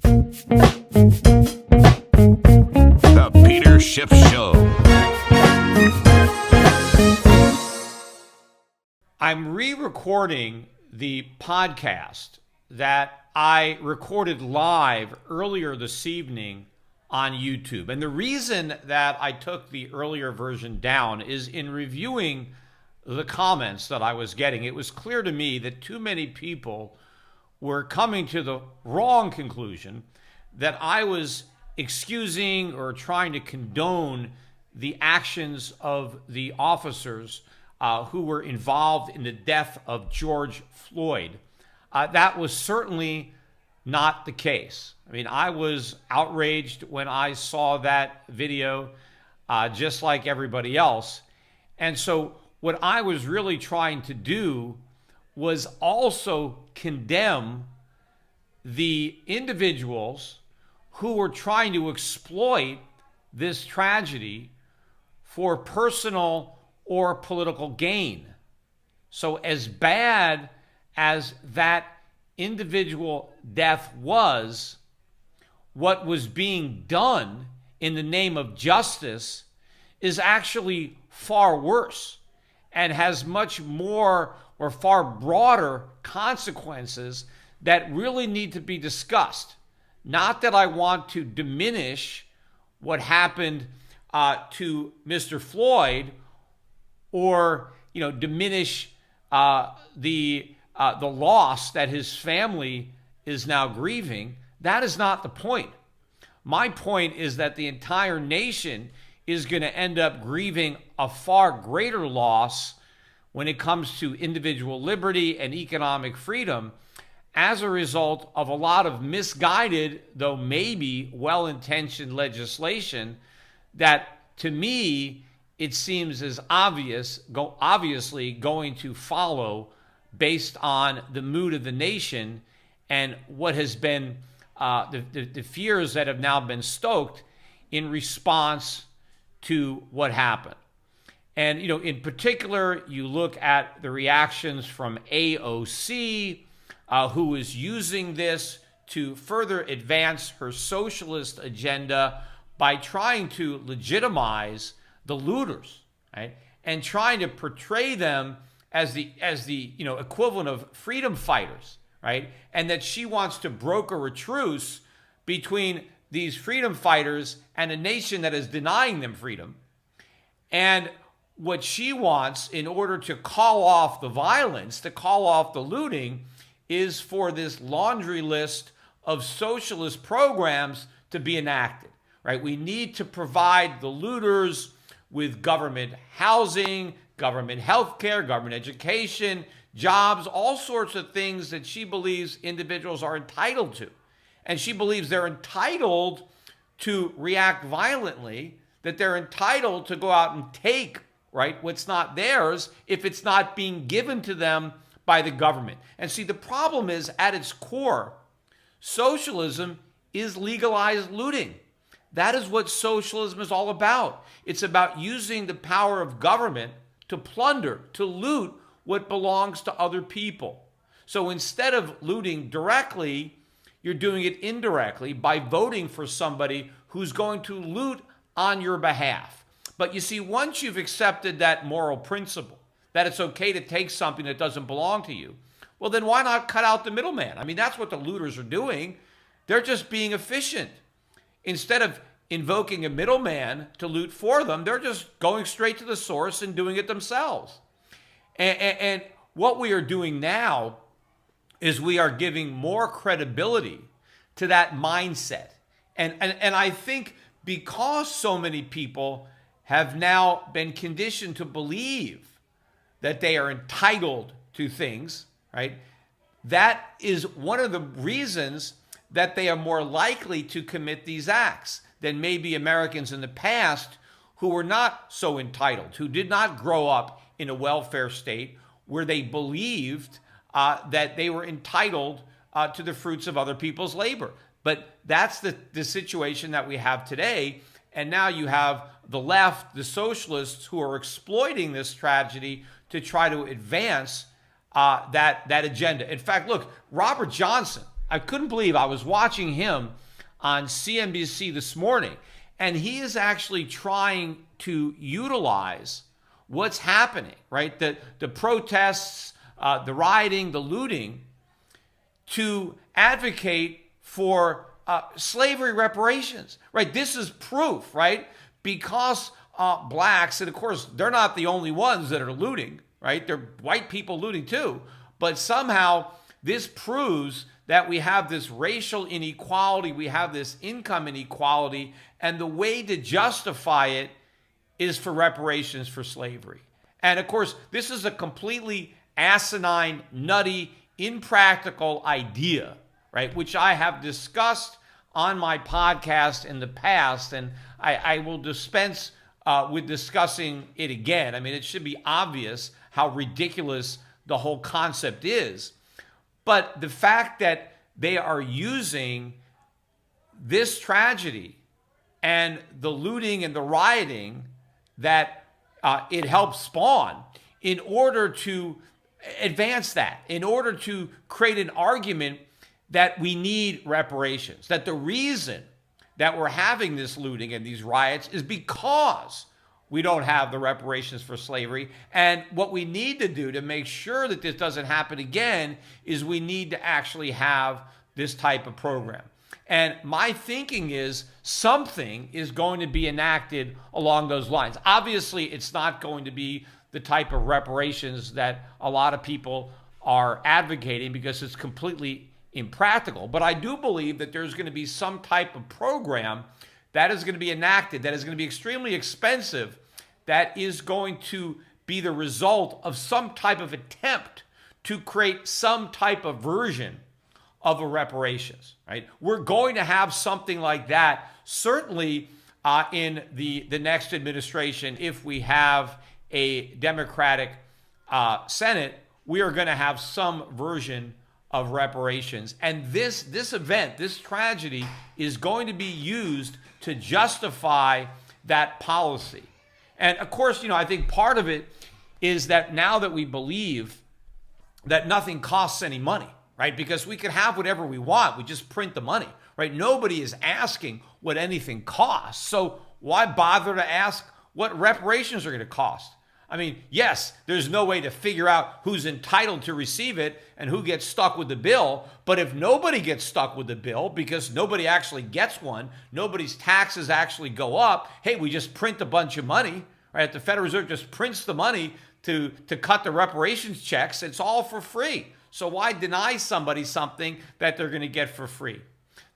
The Peter Schiff Show. I'm re-recording the podcast that I recorded live earlier this evening on YouTube. And the reason that I took the earlier version down is in reviewing the comments that I was getting, it was clear to me that too many people were coming to the wrong conclusion that I was excusing or trying to condone the actions of the officers who were involved in the death of George Floyd. That was certainly not the case. I mean, I was outraged when I saw that video, just like everybody else. And so what I was really trying to do was also condemn the individuals who were trying to exploit this tragedy for personal or political gain. So as bad as that individual death was, what was being done in the name of justice is actually far worse and has much more or far broader consequences that really need to be discussed. Not that I want to diminish what happened to Mr. Floyd or diminish the loss that his family is now grieving. That is not the point. My point is that the entire nation is going to end up grieving a far greater loss when it comes to individual liberty and economic freedom as a result of a lot of misguided, though maybe well-intentioned legislation that, to me, it seems is obviously going to follow based on the mood of the nation and what has been the fears that have now been stoked in response to what happened. And, in particular, you look at the reactions from AOC, who is using this to further advance her socialist agenda by trying to legitimize the looters, right? And trying to portray them as the equivalent of freedom fighters, right? And that she wants to broker a truce between these freedom fighters and a nation that is denying them freedom. And what she wants in order to call off the violence, to call off the looting, is for this laundry list of socialist programs to be enacted, right? We need to provide the looters with government housing, government health care, government education, jobs, all sorts of things that she believes individuals are entitled to. And she believes they're entitled to react violently, that they're entitled to go out and take, right, what's not theirs if it's not being given to them by the government. And see, the problem is, at its core, socialism is legalized looting. That is what socialism is all about. It's about using the power of government to plunder, to loot what belongs to other people. So instead of looting directly, you're doing it indirectly by voting for somebody who's going to loot on your behalf. But you see, once you've accepted that moral principle, that it's okay to take something that doesn't belong to you, well, then why not cut out the middleman? I mean, that's what the looters are doing. They're just being efficient. Instead of invoking a middleman to loot for them, they're just going straight to the source and doing it themselves. And what we are doing now is we are giving more credibility to that mindset. And I think because so many people have now been conditioned to believe that they are entitled to things, right? That is one of the reasons that they are more likely to commit these acts than maybe Americans in the past who were not so entitled, who did not grow up in a welfare state where they believed that they were entitled to the fruits of other people's labor. But that's the situation that we have today. And now you have the left, the socialists, who are exploiting this tragedy to try to advance that agenda. In fact, look, Robert Johnson, I couldn't believe I was watching him on CNBC this morning, and he is actually trying to utilize what's happening, right? The protests, the rioting, the looting, to advocate for slavery reparations, right? This is proof, right? Because blacks, and of course, they're not the only ones that are looting, right? They're white people looting too. But somehow this proves that we have this racial inequality, we have this income inequality, and the way to justify it is for reparations for slavery. And of course, this is a completely asinine, nutty, impractical idea, right? Which I have discussed on my podcast in the past, and I will dispense with discussing it again. I mean, it should be obvious how ridiculous the whole concept is. But the fact that they are using this tragedy and the looting and the rioting that it helps spawn in order to advance that, in order to create an argument that we need reparations, that the reason that we're having this looting and these riots is because we don't have the reparations for slavery. And what we need to do to make sure that this doesn't happen again is we need to actually have this type of program. And my thinking is something is going to be enacted along those lines. Obviously, it's not going to be the type of reparations that a lot of people are advocating because it's completely impractical. But I do believe that there's going to be some type of program that is going to be enacted, that is going to be extremely expensive, that is going to be the result of some type of attempt to create some type of version of a reparations, right? We're going to have something like that, certainly in the next administration. If we have a Democratic Senate, we are going to have some version of reparations. And this event, this tragedy, is going to be used to justify that policy. And of course, I think part of it is that now that we believe that nothing costs any money, right? Because we can have whatever we want. We just print the money, right? Nobody is asking what anything costs. So why bother to ask what reparations are going to cost? I mean, yes, there's no way to figure out who's entitled to receive it and who gets stuck with the bill. But if nobody gets stuck with the bill because nobody actually gets one, nobody's taxes actually go up, hey, we just print a bunch of money, right? The Federal Reserve just prints the money to cut the reparations checks. It's all for free. So why deny somebody something that they're going to get for free?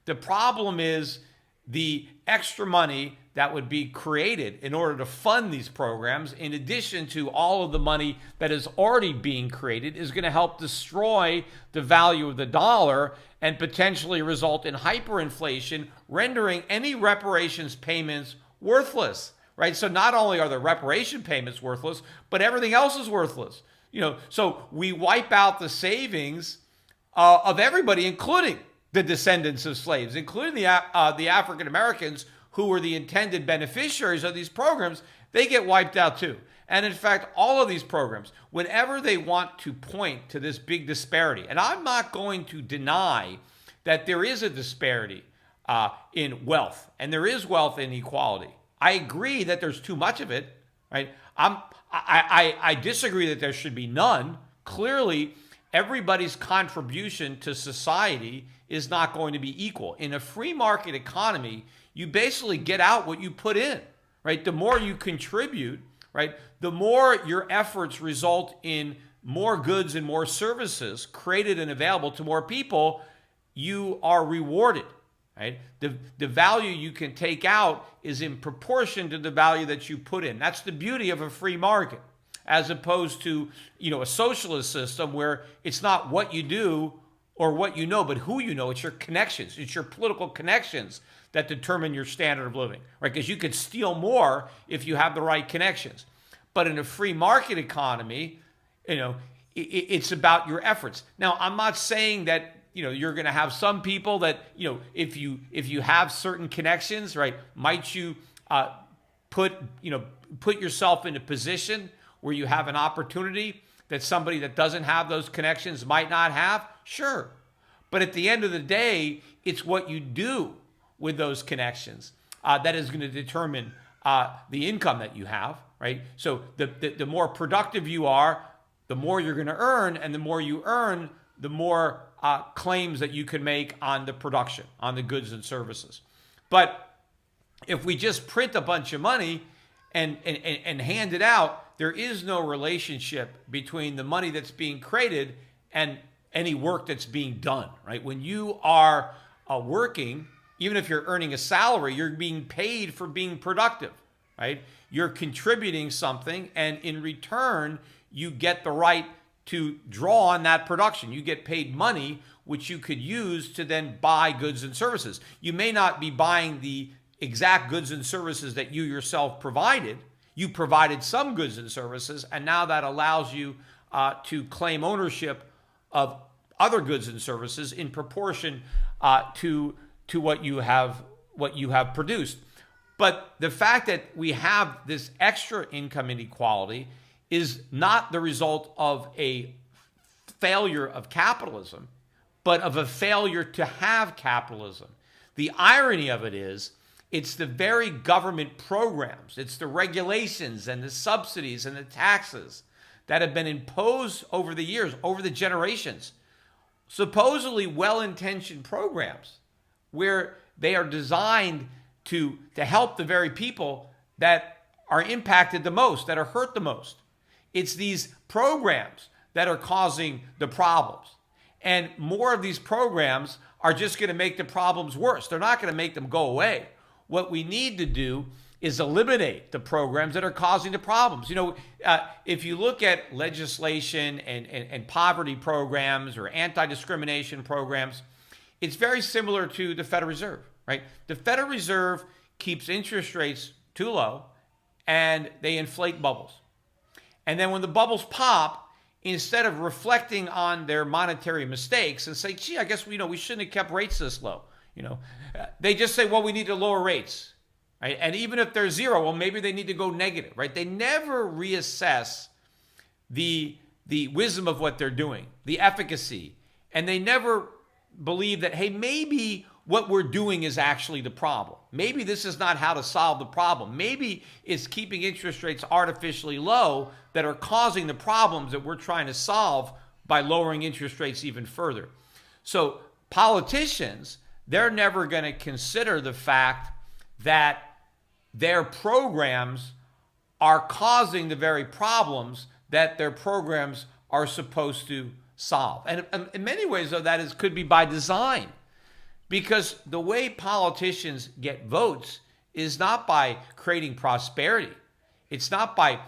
The problem is the extra money that would be created in order to fund these programs, in addition to all of the money that is already being created, is going to help destroy the value of the dollar and potentially result in hyperinflation, rendering any reparations payments worthless, right? So not only are the reparation payments worthless, but everything else is worthless. So we wipe out the savings of everybody, including the descendants of slaves, including the African Americans who were the intended beneficiaries of these programs. They get wiped out too. And in fact, all of these programs, whenever they want to point to this big disparity, and I'm not going to deny that there is a disparity in wealth, and there is wealth inequality. I agree that there's too much of it, right? I disagree that there should be none. Clearly, everybody's contribution to society is not going to be equal. In a free market economy, you basically get out what you put in, right? The more you contribute, right, the more your efforts result in more goods and more services created and available to more people, you are rewarded, right? The value you can take out is in proportion to the value that you put in. That's the beauty of a free market, as opposed to, a socialist system where it's not what you do or what you know, but who you know. It's your connections. It's your political connections that determine your standard of living, right? Because you could steal more if you have the right connections. But in a free market economy, it's about your efforts. Now, I'm not saying that, you're going to have some people that, if you have certain connections, right, might you put yourself in a position where you have an opportunity that somebody that doesn't have those connections might not have? Sure. But at the end of the day, it's what you do with those connections that is going to determine the income that you have, right? So the more productive you are, the more you're going to earn, and the more you earn, the more claims that you can make on the production, on the goods and services. But if we just print a bunch of money and hand it out, there is no relationship between the money that's being created and any work that's being done, right? When you are working, even if you're earning a salary, you're being paid for being productive, right? You're contributing something, and in return, you get the right to draw on that production. You get paid money, which you could use to then buy goods and services. You may not be buying the exact goods and services that you yourself provided. You provided some goods and services, and now that allows you to claim ownership of other goods and services in proportion to what you have produced. But the fact that we have this extra income inequality is not the result of a failure of capitalism, but of a failure to have capitalism. The irony of it is, it's the very government programs, it's the regulations and the subsidies and the taxes that have been imposed over the years, over the generations, supposedly well-intentioned programs where they are designed to help the very people that are impacted the most, that are hurt the most. It's these programs that are causing the problems. And more of these programs are just going to make the problems worse. They're not going to make them go away. What we need to do is eliminate the programs that are causing the problems. If you look at legislation and poverty programs or anti-discrimination programs, it's very similar to the Federal Reserve, right? The Federal Reserve keeps interest rates too low and they inflate bubbles. And then when the bubbles pop, instead of reflecting on their monetary mistakes and say, gee, I guess we shouldn't have kept rates this low, they just say, well, we need to lower rates, right? And even if they're zero, well, maybe they need to go negative, right? They never reassess the wisdom of what they're doing, the efficacy, and they never believe that, hey, maybe what we're doing is actually the problem. Maybe this is not how to solve the problem. Maybe it's keeping interest rates artificially low that are causing the problems that we're trying to solve by lowering interest rates even further. So politicians, they're never going to consider the fact that their programs are causing the very problems that their programs are supposed to solve. And in many ways, though, could be by design. Because the way politicians get votes is not by creating prosperity. It's not by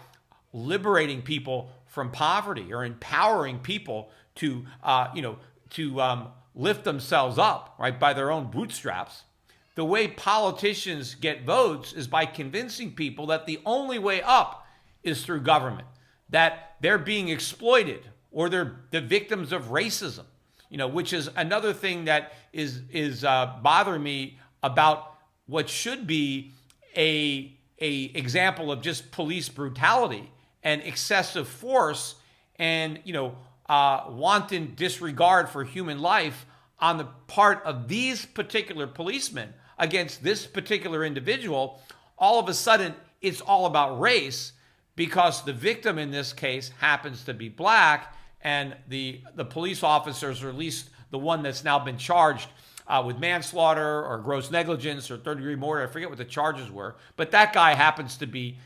liberating people from poverty or empowering people to lift themselves up, right, by their own bootstraps. The way politicians get votes is by convincing people that the only way up is through government, that they're being exploited or they're the victims of racism. Which is another thing that is bothering me about what should be a example of just police brutality and excessive force and wanton disregard for human life on the part of these particular policemen against this particular individual. All of a sudden, it's all about race because the victim in this case happens to be black. And the police officers, or at least the one that's now been charged with manslaughter or gross negligence or third-degree murder, I forget what the charges were, but that guy happens to be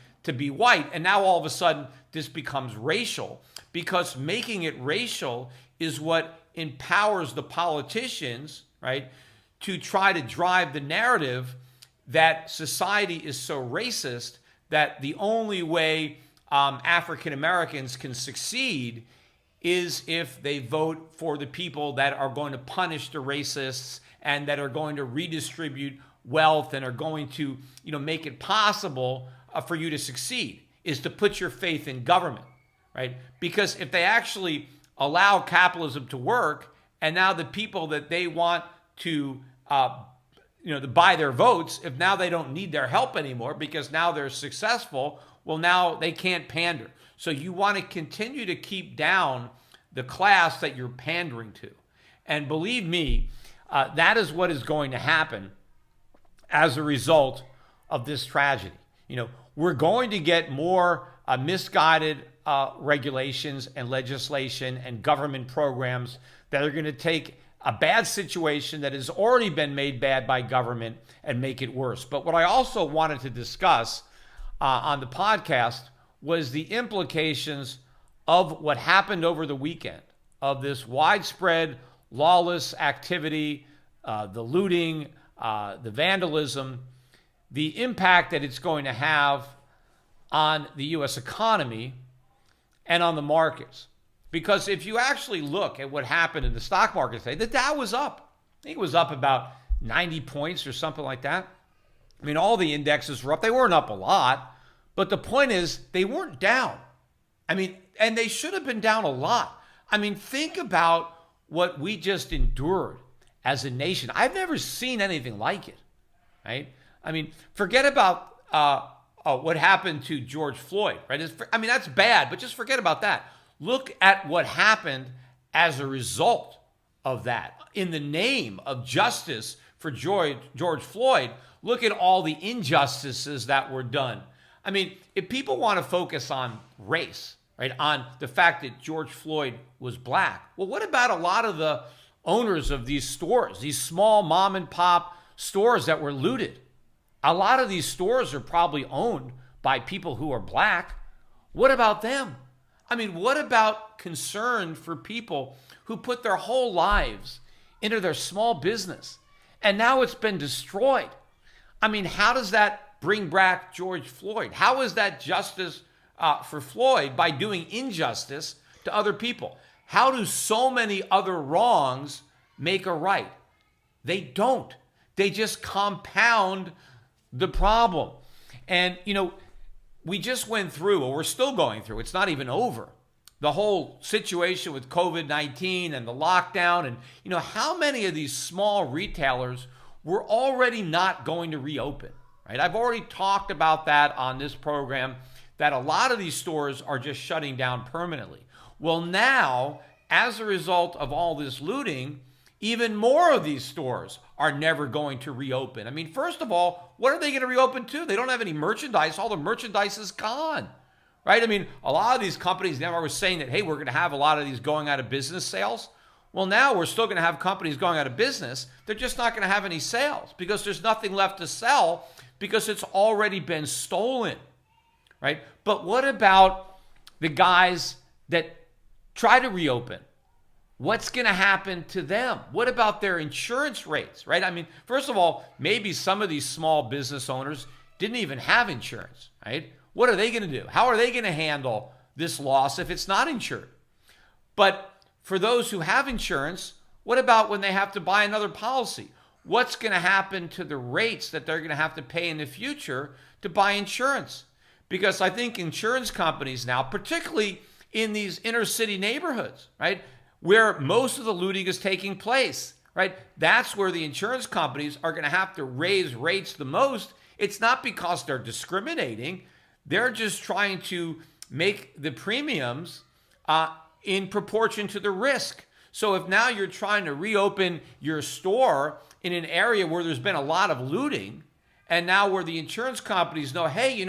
white. And now all of a sudden this becomes racial, because making it racial is what empowers the politicians, right, to try to drive the narrative that society is so racist that the only way African Americans can succeed is if they vote for the people that are going to punish the racists and that are going to redistribute wealth and are going to, make it possible for you to succeed, is to put your faith in government, right? Because if they actually allow capitalism to work, and now the people that they want to, to buy their votes, if now they don't need their help anymore because now they're successful, well, now they can't pander. So you want to continue to keep down the class that you're pandering to. And believe me, that is what is going to happen as a result of this tragedy. We're going to get more misguided regulations and legislation and government programs that are going to take a bad situation that has already been made bad by government and make it worse. But what I also wanted to discuss on the podcast was the implications of what happened over the weekend, of this widespread lawless activity, the looting, the vandalism, the impact that it's going to have on the U.S. economy and on the markets. Because if you actually look at what happened in the stock market today, the Dow was up. I think it was up about 90 points or something like that. I mean, all the indexes were up. They weren't up a lot, but the point is they weren't down. I mean, and they should have been down a lot. I mean, think about what we just endured as a nation. I've never seen anything like it, right? I mean, forget about what happened to George Floyd, right? I mean, that's bad, but just forget about that. Look at what happened as a result of that. In the name of justice for George Floyd, look at all the injustices that were done. I mean, if people want to focus on race, right, on the fact that George Floyd was black, well, what about a lot of the owners of these stores, these small mom and pop stores that were looted? A lot of these stores are probably owned by people who are black. What about them? I mean, what about concern for people who put their whole lives into their small business and now it's been destroyed? I mean, how does that bring back George Floyd? How is that justice for Floyd by doing injustice to other people? How do so many other wrongs make a right? They don't. They just compound the problem. And, we just went through, or we're still going through, it's not even over, the whole situation with COVID-19 and the lockdown. And, how many of these small retailers were already not going to reopen, right? I've already talked about that on this program, that a lot of these stores are just shutting down permanently. Well, now, as a result of all this looting, even more of these stores are never going to reopen. I mean, first of all, what are they going to reopen to? They don't have any merchandise. All the merchandise is gone, right? I mean, a lot of these companies now are saying that, hey, we're going to have a lot of these going out of business sales. Well, now we're still going to have companies going out of business. They're just not going to have any sales because there's nothing left to sell because it's already been stolen, right? But what about the guys that try to reopen? What's going to happen to them? What about their insurance rates, right? I mean, first of all, maybe some of these small business owners didn't even have insurance, right? What are they going to do? How are they going to handle this loss if it's not insured? But for those who have insurance, what about when they have to buy another policy? What's going to happen to the rates that they're going to have to pay in the future to buy insurance? Because I think insurance companies now, particularly in these inner city neighborhoods, right, where most of the looting is taking place, right? That's where the insurance companies are going to have to raise rates the most. It's not because they're discriminating. They're just trying to make the premiums in proportion to the risk. So if now you're trying to reopen your store in an area where there's been a lot of looting, and now where the insurance companies know, hey,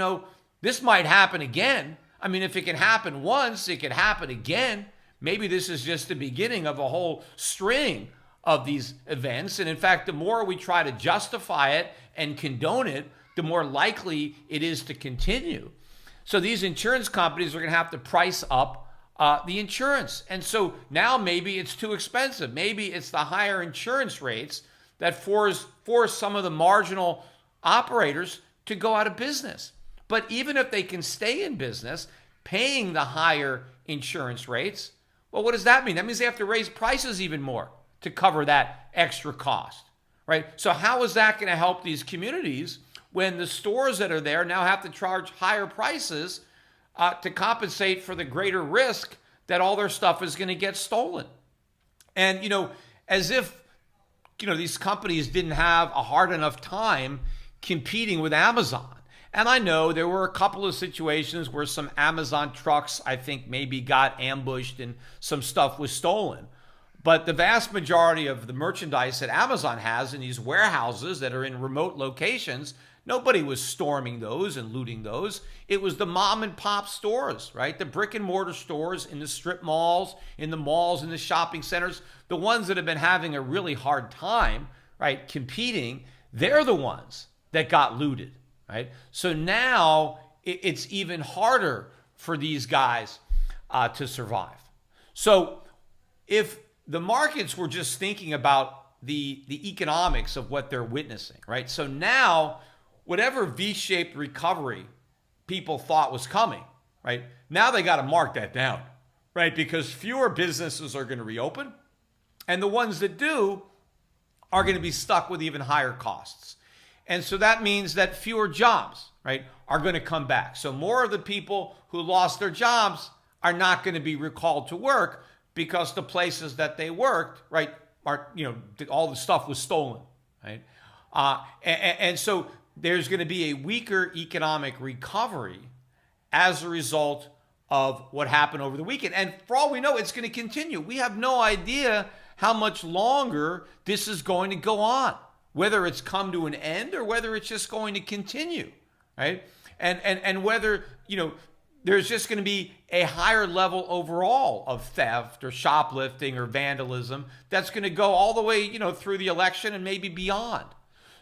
this might happen again. I mean, if it can happen once, it can happen again. Maybe this is just the beginning of a whole string of these events. And in fact, the more we try to justify it and condone it, the more likely it is to continue. So these insurance companies are going to have to price up the insurance. And so now maybe it's too expensive. Maybe it's the higher insurance rates that force some of the marginal operators to go out of business. But even if they can stay in business, paying the higher insurance rates, well, what does that mean? That means they have to raise prices even more to cover that extra cost, right? So how is that going to help these communities when the stores that are there now have to charge higher prices to compensate for the greater risk that all their stuff is going to get stolen? And, as if, these companies didn't have a hard enough time competing with Amazon. And I know there were a couple of situations where some Amazon trucks, I think, maybe got ambushed and some stuff was stolen. But the vast majority of the merchandise that Amazon has in these warehouses that are in remote locations, nobody was storming those and looting those. It was the mom and pop stores, right? The brick and mortar stores in the strip malls, in the shopping centers, the ones that have been having a really hard time, right, competing, they're the ones that got looted, right? So now it's even harder for these guys to survive. So if the markets were just thinking about the economics of what they're witnessing, right? So now, whatever V-shaped recovery people thought was coming, right? Now they got to mark that down, right? Because fewer businesses are going to reopen, and the ones that do are going to be stuck with even higher costs. And so that means that fewer jobs, right, are going to come back. So more of the people who lost their jobs are not going to be recalled to work because the places that they worked, right, are, all the stuff was stolen, right? And so there's going to be a weaker economic recovery as a result of what happened over the weekend. And for all we know, it's going to continue. We have no idea how much longer this is going to go on, whether it's come to an end or whether it's just going to continue, right? And whether, there's just going to be a higher level overall of theft or shoplifting or vandalism that's going to go all the way, through the election and maybe beyond.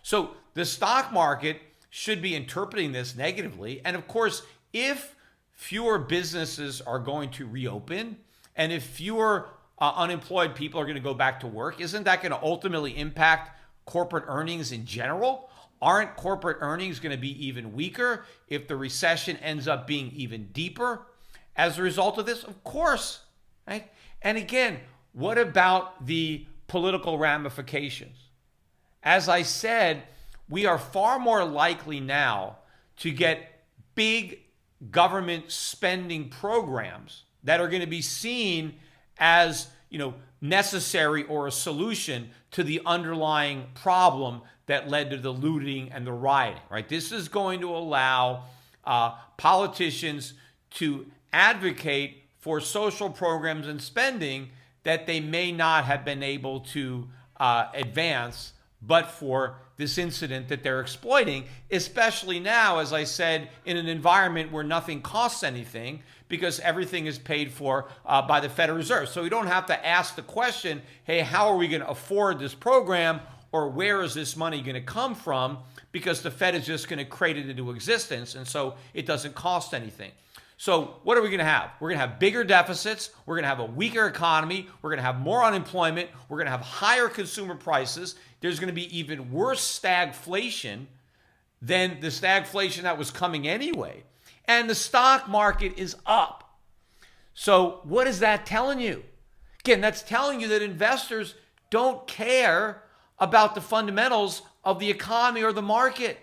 So the stock market should be interpreting this negatively. And of course, if fewer businesses are going to reopen and if fewer unemployed people are going to go back to work, isn't that going to ultimately impact corporate earnings in general? Aren't corporate earnings going to be even weaker if the recession ends up being even deeper as a result of this? Of course, right? And again, what about the political ramifications? As I said, we are far more likely now to get big government spending programs that are going to be seen as, necessary or a solution to the underlying problem that led to the looting and the rioting, right? This is going to allow politicians to advocate for social programs and spending that they may not have been able to advance but for this incident that they're exploiting, especially now, as I said, in an environment where nothing costs anything because everything is paid for by the Federal Reserve. So we don't have to ask the question, hey, how are we going to afford this program, or where is this money going to come from, because the Fed is just going to create it into existence, and so it doesn't cost anything. So what are we going to have? We're going to have bigger deficits. We're going to have a weaker economy. We're going to have more unemployment. We're going to have higher consumer prices. There's going to be even worse stagflation than the stagflation that was coming anyway. And the stock market is up. So what is that telling you? Again, that's telling you that investors don't care about the fundamentals of the economy or the market.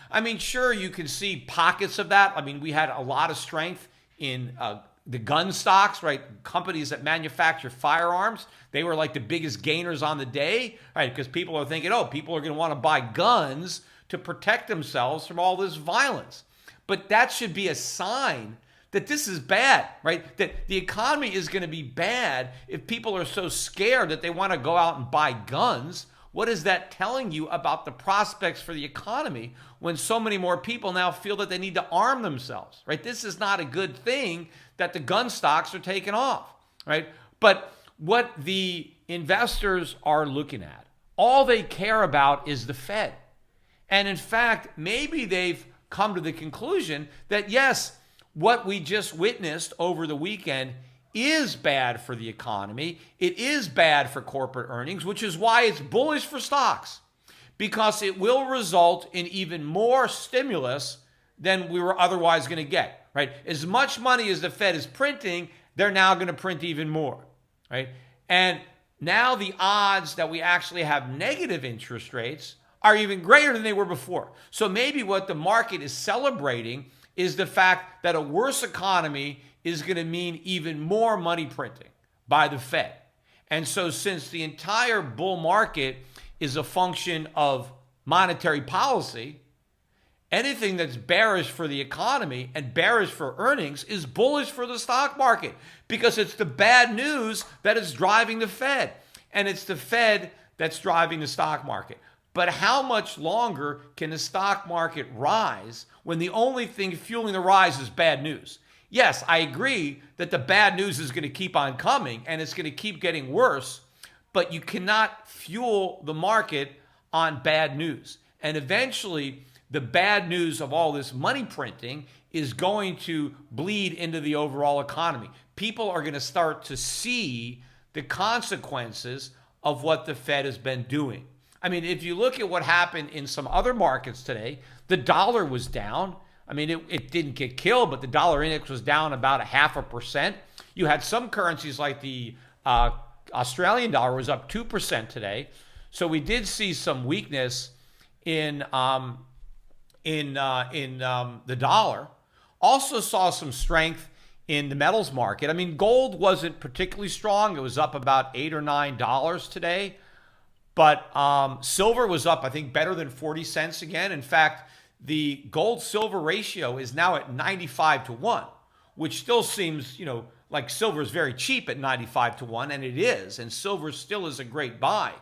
I mean, sure, you can see pockets of that. I mean, we had a lot of strength in the gun stocks, right? Companies that manufacture firearms, they were like the biggest gainers on the day, right? Because people are thinking, oh, people are going to want to buy guns to protect themselves from all this violence. But that should be a sign that this is bad, right? That the economy is going to be bad if people are so scared that they want to go out and buy guns. What is that telling you about the prospects for the economy when so many more people now feel that they need to arm themselves, right? This is not a good thing that the gun stocks are taking off, right? But what the investors are looking at, all they care about is the Fed. And in fact, maybe they've come to the conclusion that yes, what we just witnessed over the weekend is bad for the economy. It is bad for corporate earnings, which is why it's bullish for stocks, because it will result in even more stimulus than we were otherwise going to get, right? As much money as the Fed is printing, they're now going to print even more, right? And now the odds that we actually have negative interest rates are even greater than they were before. So maybe what the market is celebrating is the fact that a worse economy is going to mean even more money printing by the Fed. And so since the entire bull market is a function of monetary policy, anything that's bearish for the economy and bearish for earnings is bullish for the stock market, because it's the bad news that is driving the Fed. And it's the Fed that's driving the stock market. But how much longer can the stock market rise when the only thing fueling the rise is bad news? Yes, I agree that the bad news is going to keep on coming and it's going to keep getting worse, but you cannot fuel the market on bad news. And eventually, the bad news of all this money printing is going to bleed into the overall economy. People are going to start to see the consequences of what the Fed has been doing. I mean, if you look at what happened in some other markets today, the dollar was down. I mean, it didn't get killed, but the dollar index was down about 0.5%. You had some currencies like the Australian dollar was up 2% today. So we did see some weakness in the dollar. Also saw some strength in the metals market. I mean, gold wasn't particularly strong. It was up about $8 or $9 today. But silver was up, I think, better than 40 cents again. In fact, the gold-silver ratio is now at 95-1, which still seems, like silver is very cheap at 95-1, and it is. And silver still is a great buy.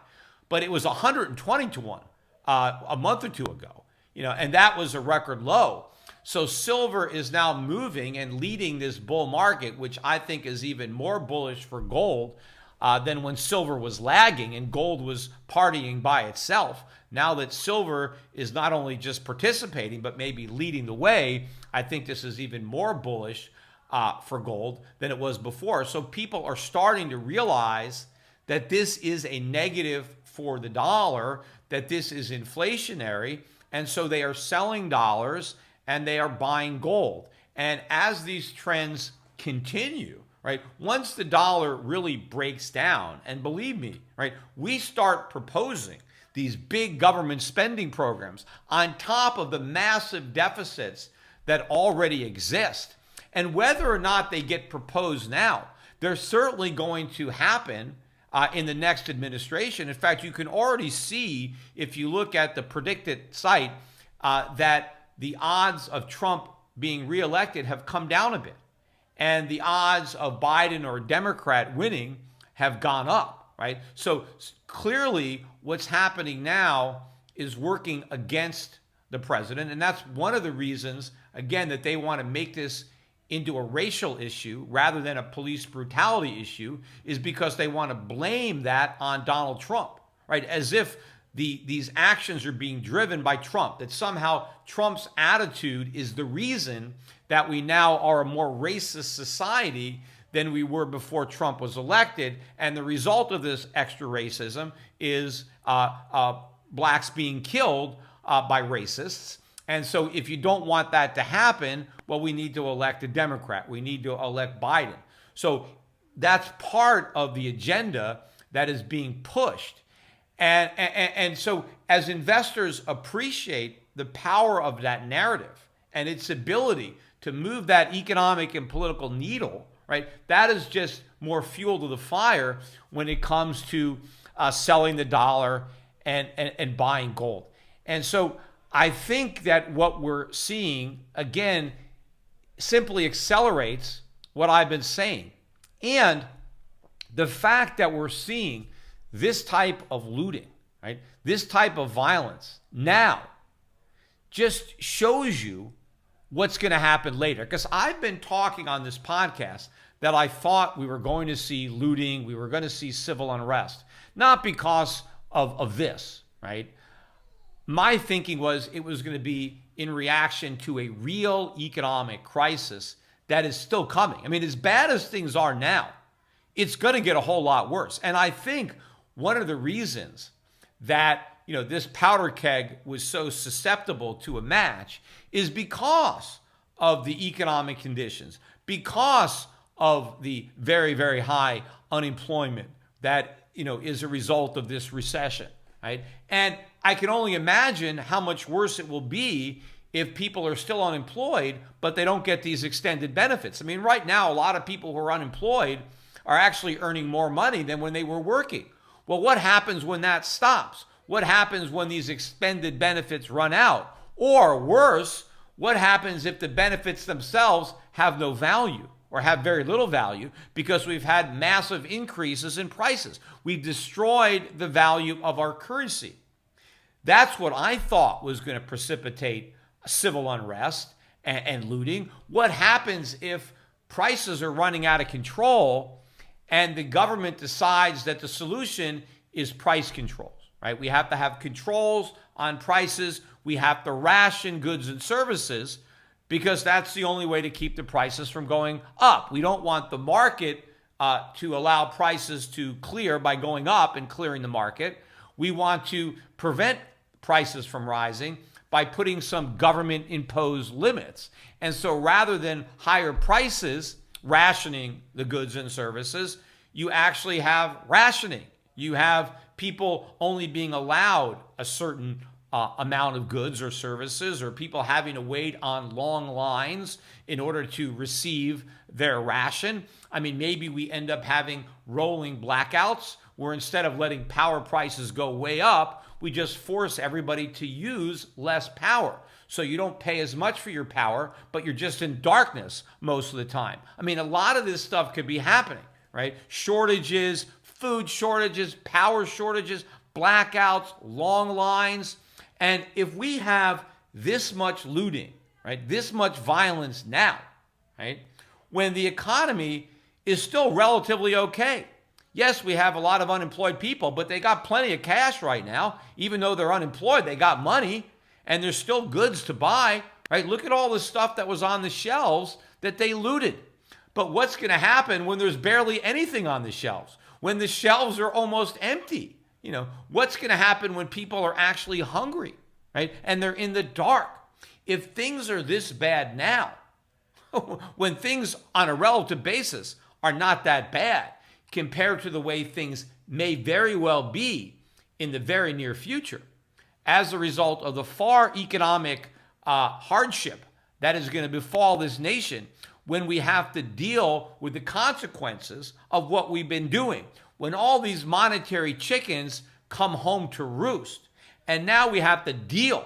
But it was 120-1 a month or two ago, and that was a record low. So silver is now moving and leading this bull market, which I think is even more bullish for gold than when silver was lagging and gold was partying by itself. Now that silver is not only just participating, but maybe leading the way, I think this is even more bullish for gold than it was before. So people are starting to realize that this is a negative for the dollar, that this is inflationary, and so they are selling dollars and they are buying gold. And as these trends continue, right, once the dollar really breaks down, and believe me, right, we start proposing these big government spending programs on top of the massive deficits that already exist. And whether or not they get proposed now, they're certainly going to happen in the next administration. In fact, you can already see, if you look at the predicted site, that the odds of Trump being reelected have come down a bit. And the odds of Biden or a Democrat winning have gone up, right? So clearly what's happening now is working against the president. And that's one of the reasons, again, that they want to make this into a racial issue rather than a police brutality issue, is because they want to blame that on Donald Trump, right? As if these actions are being driven by Trump, that somehow Trump's attitude is the reason that we now are a more racist society than we were before Trump was elected. And the result of this extra racism is blacks being killed by racists. And so if you don't want that to happen, well, we need to elect a Democrat. We need to elect Biden. So that's part of the agenda that is being pushed. And so as investors appreciate the power of that narrative and its ability to move that economic and political needle, right, that is just more fuel to the fire when it comes to selling the dollar and buying gold. And so I think that what we're seeing, again, simply accelerates what I've been saying. And the fact that we're seeing this type of looting, right, this type of violence now just shows you what's going to happen later. Because I've been talking on this podcast that I thought we were going to see looting, we were going to see civil unrest, not because of this, right? My thinking was it was going to be in reaction to a real economic crisis that is still coming. I mean, as bad as things are now, it's going to get a whole lot worse. And I think one of the reasons that this powder keg was so susceptible to a match is because of the economic conditions, because of the very, very high unemployment that is a result of this recession, right? And I can only imagine how much worse it will be if people are still unemployed, but they don't get these extended benefits. I mean, right now, a lot of people who are unemployed are actually earning more money than when they were working. Well, what happens when that stops? What happens when these extended benefits run out? Or worse, what happens if the benefits themselves have no value, or have very little value because we've had massive increases in prices. We've destroyed the value of our currency. That's what I thought was going to precipitate civil unrest and looting. What happens if prices are running out of control and the government decides that the solution is price controls, right? We have to have controls on prices. We have to ration goods and services because that's the only way to keep the prices from going up. We don't want the market to allow prices to clear by going up and clearing the market. We want to prevent prices from rising by putting some government-imposed limits. And so rather than higher prices, rationing the goods and services, you actually have rationing. You have people only being allowed a certain amount of goods or services, or people having to wait on long lines in order to receive their ration. I mean, maybe we end up having rolling blackouts where instead of letting power prices go way up, we just force everybody to use less power. So you don't pay as much for your power, but you're just in darkness most of the time. I mean, a lot of this stuff could be happening, right? Shortages, food shortages, power shortages, blackouts, long lines. And if we have this much looting, right, this much violence now, right, when the economy is still relatively okay. Yes, we have a lot of unemployed people, but they got plenty of cash right now. Even though they're unemployed, they got money and there's still goods to buy, right? Look at all the stuff that was on the shelves that they looted. But what's going to happen when there's barely anything on the shelves? When the shelves are almost empty? You know, what's going to happen when people are actually hungry, right? And they're in the dark. If things are this bad now, when things on a relative basis are not that bad compared to the way things may very well be in the very near future, as a result of the far economic hardship that is going to befall this nation when we have to deal with the consequences of what we've been doing, when all these monetary chickens come home to roost. And now we have to deal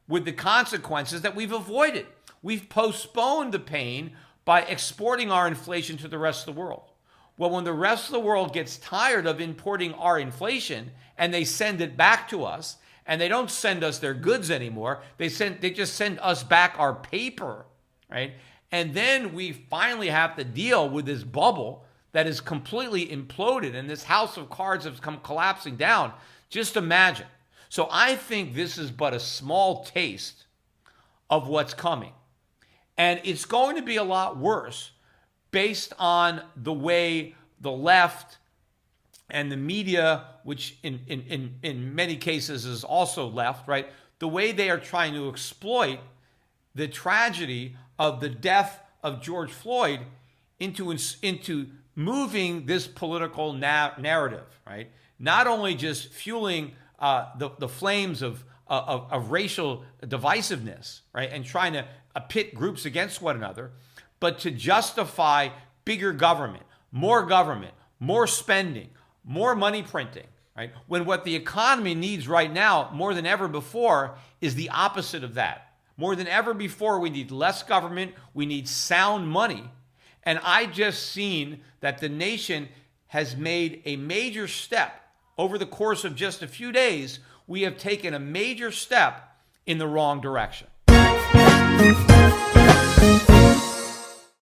with the consequences that we've avoided. We've postponed the pain by exporting our inflation to the rest of the world. Well, when the rest of the world gets tired of importing our inflation and they send it back to us, and they don't send us their goods anymore, they just send us back our paper, right? And then we finally have to deal with this bubble that is completely imploded and this house of cards has come collapsing down. Just imagine. So I think this is but a small taste of what's coming. And it's going to be a lot worse based on the way the left and the media, which in many cases is also left, right? The way they are trying to exploit the tragedy of the death of George Floyd into moving this political narrative, right? Not only just fueling the flames of racial divisiveness, right? And trying to pit groups against one another, but to justify bigger government, more spending, more money printing, right? When what the economy needs right now, more than ever before, is the opposite of that. More than ever before, we need less government, we need sound money. And I just seen that the nation has made a major step. Over the course of just a few days, we have taken a major step in the wrong direction.